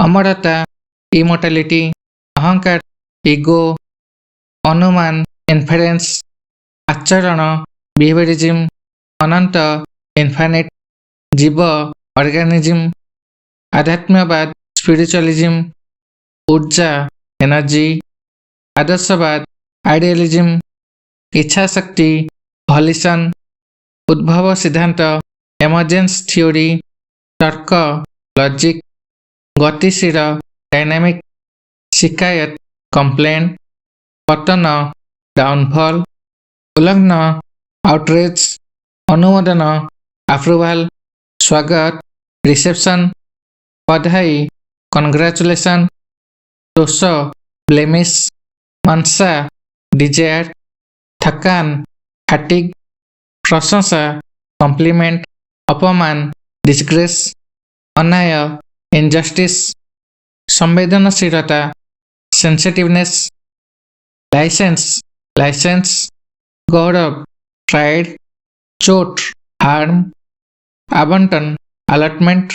ଅମରତା ଇମୋର୍ଟାଲିଟି, ଅହଙ୍କାର ଇଗୋ, ଅନୁମାନ ଇନଫରେନ୍ସ, ଆଚରଣ ବିହେଭିୟରିଜିମ୍, ଅନନ୍ତ ଇନଫାନିଟ୍, ଜୀବ ଅର୍ଗାନିଜିମ୍, ଆଧ୍ୟାତ୍ମ୍ୟବାଦ ସ୍ପିରିଚୁଆଲିଜିମ୍, ऊर्जा एनर्जी, आदर्शवाद आइडियलिज्म, इच्छाशक्ति हॉलिसन, उद्भव सिद्धांत एमर्जेंस थ्योरी, तर्क लॉजिक, गतिशील डायनामिक, शिकायत कंप्लेन, पतन डाउनफॉल, उल्लंघन आउटरीच, अनुमोदन अप्रूवल, स्वागत रिसेप्शन, बधाई कंग्रेचुलेशन, दोष ब्लेमिश, मनसा डिजायर, थकान फैटिग, प्रशंसा कॉम्प्लीमेंट, अपमान डिस्ग्रेस, अन्याय इनजस्टिस, संवेदनशीलता सेंसिटिवनेस, लाइसेंस गौरव प्राइड, चोट हार्म, आवंटन अलॉटमेंट,